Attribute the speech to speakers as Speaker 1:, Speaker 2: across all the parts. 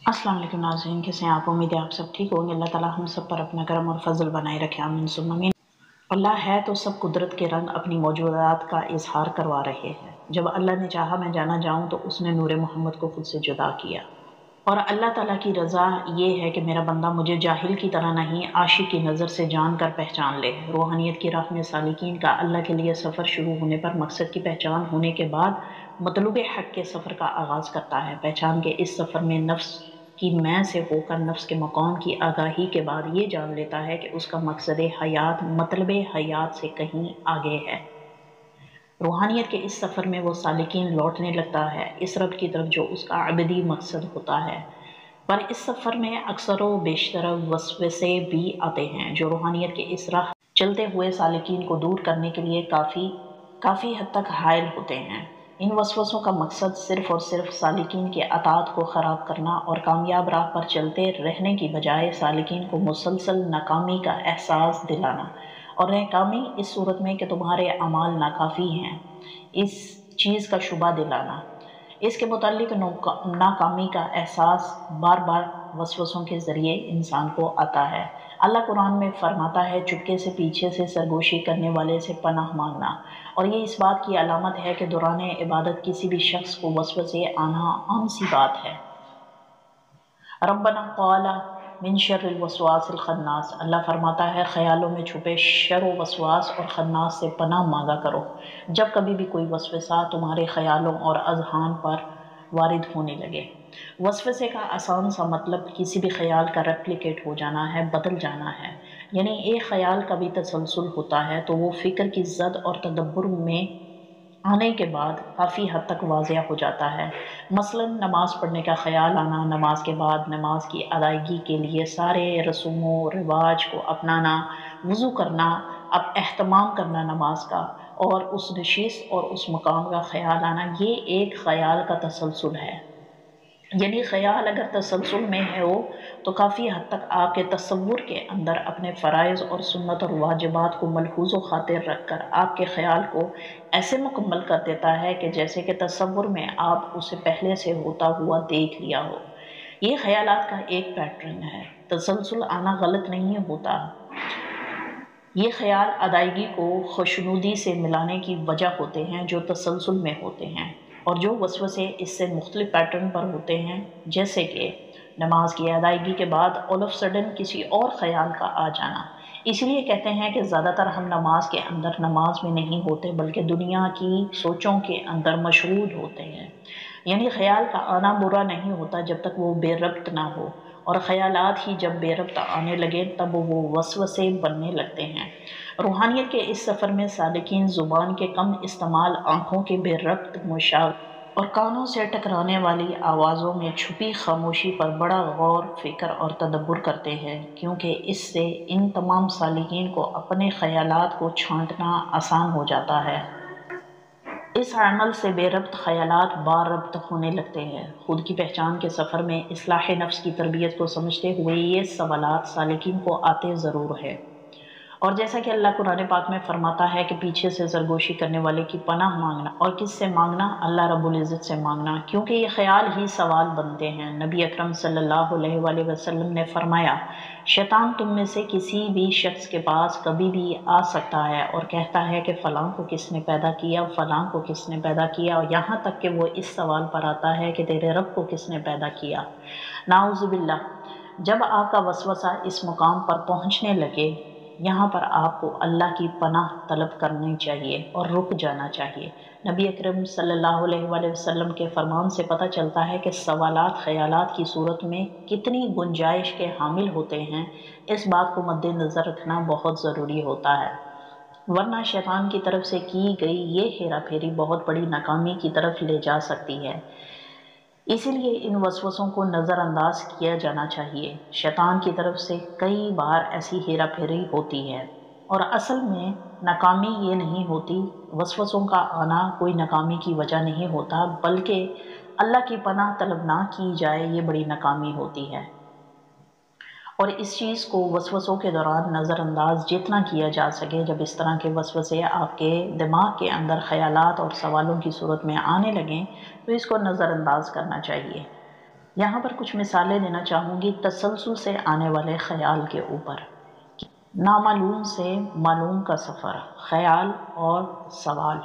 Speaker 1: अस्सलाम वालेकुम नाज़रीन, कैसे हैं आप? उम्मीद है आप सब ठीक होंगे। अल्लाह ताला हम सब पर अपना करम और फजल बनाए रखे, आमीन सुम्मा आमीन। अल्लाह है तो सब कुदरत के रंग अपनी मौजूदात का इजहार करवा रहे हैं। जब अल्लाह ने चाहा मैं जाना जाऊँ तो उसने नूर मोहम्मद को खुद से जुदा किया। और अल्लाह ताला की रज़ा ये है कि मेरा बंदा मुझे जाहिल की तरह नहीं, आशिक की नज़र से जान कर पहचान ले। रूहानियत की राह में सालिकीन का अल्लाह के लिए सफ़र शुरू होने पर मकसद की पहचान होने के बाद मतलूब हक़ के सफ़र का आगाज़ करता है। पहचान के इस सफ़र में नफ्स की मैं से होकर नफ्स के मकाम की आगाही के बाद ये जान लेता है कि उसका मकसद हयात मतलब हयात से कहीं आगे है। रूहानियत के इस सफ़र में वो सालिकीन लौटने लगता है इस रब की तरफ जो उसका अबदी मकसद होता है। पर इस सफ़र में अक्सर व बेशतर वसवसे भी आते हैं जो रूहानियत के इस राह चलते हुए सालिकीन को दूर करने के लिए काफ़ी हद तक हायल होते हैं। इन वसवसों का मकसद सिर्फ़ और सिर्फ सालिकीन के अतात को ख़राब करना और कामयाब राह पर चलते रहने की बजाय सालिकीन को मुसलसल नाकामी का एहसास दिलाना, और नाकामी इस सूरत में कि तुम्हारे अमाल नाकाफ़ी हैं, इस चीज़ का शुबा दिलाना। इसके मुतालिक नाकामी का एहसास बार बार वसवसों के ज़रिए इंसान को आता है। अल्लाह कुरान में फरमाता है, चुपके से पीछे से सरगोशी करने वाले से पनाह मांगना। और ये इस बात की अलामत है कि दौरान इबादत किसी भी शख्स को वसवसे आना आम सी बात है। रब्बना क़ाला मिन शर्रिल वसवासिल खन्नास, अल्लाह फरमाता है ख़यालों में छुपे शर व वसवास और खन्नास से पनाह मांगा करो। जब कभी भी कोई वसवसा तुम्हारे ख़यालों और अज़हान पर वारिद होने लगे। वसवसे का आसान सा मतलब किसी भी ख़याल का रेप्लिकेट हो जाना है, बदल जाना है। यानी एक ख़याल का भी तसलसल होता है तो वो फ़िक्र की ज़द और तदब्बुर में आने के बाद काफ़ी हद तक वाज़िया हो जाता है। मसलन नमाज़ पढ़ने का ख़याल आना, नमाज के बाद नमाज की अदायगी के लिए सारे रसूमों रिवाज को अपनाना, वज़ू करना, अब एहतमाम करना नमाज का, और उस नशीस और उस मकाम का ख़याल आना, ये एक ख़याल का तसलसल है। यानी ख़याल अगर तसलसल में है हो तो काफ़ी हद तक आपके तसव्वुर के अंदर अपने फ़राइज़ और सुन्नत और वाजिबात को मलहूज़ व ख़ातिर रख कर आपके ख़याल को ऐसे मुकम्मल कर देता है कि जैसे कि तसव्वुर में आप उसे पहले से होता हुआ देख लिया हो। ये ख़यालात का एक पैटर्न है। तसलसल आना गलत नहीं होता, ये ख़याल अदायगी को खुशनुदी से मिलाने की वजह होते हैं जो तसलसल में होते हैं, और जो वसवसे इससे मुख्तलिफ पैटर्न पर होते हैं, जैसे कि नमाज की अदायगी के बाद ऑल ऑफ सडन किसी और ख़याल का आ जाना। इसलिए कहते हैं कि ज़्यादातर हम नमाज के अंदर नमाज में नहीं होते बल्कि दुनिया की सोचों के अंदर मशगूल होते हैं। यानी ख़याल का आना बुरा नहीं होता जब तक वो बेरब्त ना हो, और ख़यालात ही जब बेरब्त आने लगे तब वो वसवसे बनने लगते हैं। रूहानियत के इस सफ़र में सालिकीन ज़ुबान के कम इस्तेमाल, आँखों के बेरब्त मुशाहदे और कानों से टकराने वाली आवाज़ों में छुपी खामोशी पर बड़ा गौर, फ़िक्र और तदब्बुर करते हैं, क्योंकि इससे इन तमाम सालिकीन को अपने ख़यालात को छांटना आसान हो जाता है। इस अमल से बेरब्त ख़यालात बारब्त होने लगते हैं। खुद की पहचान के सफ़र में इस्लाह नफ्स की तरबियत को समझते हुए ये सवालात सालिकीन को आते ज़रूर है। और जैसा कि अल्लाह कुरान पाक में फरमाता है कि पीछे से सरगोशी करने वाले की पनाह मांगना, और किससे मांगना? अल्लाह रब्बुल इज़्ज़त से मांगना, क्योंकि ये ख़याल ही सवाल बनते हैं। नबी अकरम सल्लल्लाहु अलैहि वसल्लम ने फरमाया, शैतान तुम में से किसी भी शख्स के पास कभी भी आ सकता है और कहता है कि फ़लाँ को किसने पैदा किया, फ़लाँ को किसने पैदा किया, और यहाँ तक कि वो इस सवाल पर आता है कि तेरे रब को किसने पैदा किया। नाउज़ुबिल्लाह। जब आपका वसवसा इस मुकाम पर पहुँचने लगे, यहाँ पर आपको अल्लाह की पनाह तलब करनी चाहिए और रुक जाना चाहिए। नबी अकरम सल्लल्लाहु अलैहि वसल्लम के फरमान से पता चलता है कि सवालात ख़यालात की सूरत में कितनी गुंजाइश के हामिल होते हैं। इस बात को मद्देनज़र रखना बहुत ज़रूरी होता है, वरना शैतान की तरफ से की गई ये हेरा फेरी बहुत बड़ी नाकामी की तरफ ले जा सकती है। इसीलिए इन वसवसों को नज़रअंदाज किया जाना चाहिए। शैतान की तरफ से कई बार ऐसी हेरा फेरी होती है और असल में नाकामी ये नहीं होती, वसवसों का आना कोई नाकामी की वजह नहीं होता, बल्कि अल्लाह की पनाह तलब ना की जाए ये बड़ी नाकामी होती है। और इस चीज़ को वसवसों के दौरान नज़रअंदाज जितना किया जा सके, जब इस तरह के वसवसे आपके दिमाग के अंदर ख़यालात और सवालों की सूरत में आने लगें तो इसको नज़रअंदाज करना चाहिए। یہاں پر کچھ مثالیں دینا چاہوں گی تسلسل سے آنے والے خیال کے اوپر۔ نامعلوم سے معلوم کا سفر، خیال اور سوال۔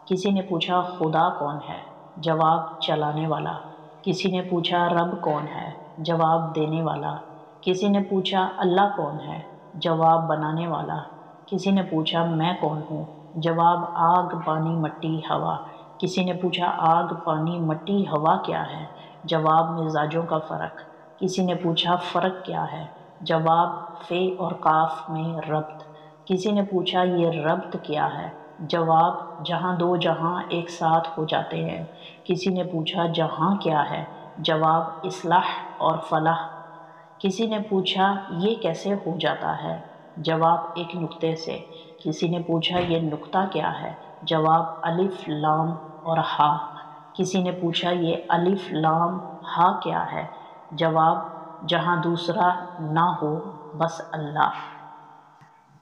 Speaker 1: کسی نے پوچھا خدا کون ہے؟ جواب چلانے والا۔ کسی نے پوچھا رب کون ہے؟ جواب دینے والا۔ کسی نے پوچھا اللہ کون ہے؟ جواب بنانے والا۔ کسی نے پوچھا میں کون ہوں؟ جواب آگ پانی مٹی ہوا۔ کسی نے پوچھا آگ پانی مٹی ہوا کیا ہے؟ جواب مزاجوں کا فرق۔ کسی نے پوچھا فرق کیا ہے؟ جواب فے اور قاف میں ربط۔ کسی نے پوچھا یہ ربط کیا ہے؟ جواب جہاں دو جہاں ایک ساتھ ہو جاتے ہیں۔ کسی نے پوچھا جہاں کیا ہے؟ جواب اصلاح اور فلاح۔ کسی نے پوچھا یہ کیسے ہو جاتا ہے؟ جواب ایک نقطے سے۔ کسی نے پوچھا یہ نقطہ کیا ہے؟ جواب الف لام اور ہا۔ کسی نے پوچھا یہ الف لام ہا کیا ہے؟ جواب جہاں دوسرا نہ ہو بس اللہ۔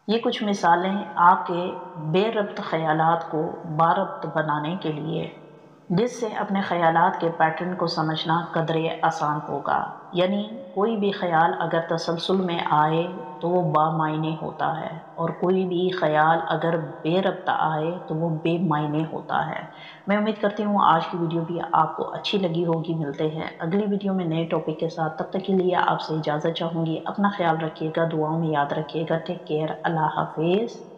Speaker 1: یہ کچھ مثالیں آپ کے بے ربط خیالات کو باربط بنانے کے لیے، جس سے اپنے خیالات کے پیٹرن کو سمجھنا قدرے آسان ہوگا۔ یعنی کوئی بھی خیال اگر تسلسل میں آئے تو وہ بامعنی ہوتا ہے، اور کوئی بھی خیال اگر بے ربط آئے تو وہ بے معنی ہوتا ہے۔ میں امید کرتی ہوں آج کی ویڈیو بھی آپ کو اچھی لگی ہوگی۔ ملتے ہیں اگلی ویڈیو میں نئے ٹاپک کے ساتھ، تب تک کے لیے آپ سے اجازت چاہوں گی۔ اپنا خیال رکھیے گا، دعاؤں میں یاد رکھیے گا۔ ٹیک کیئر، اللہ حافظ۔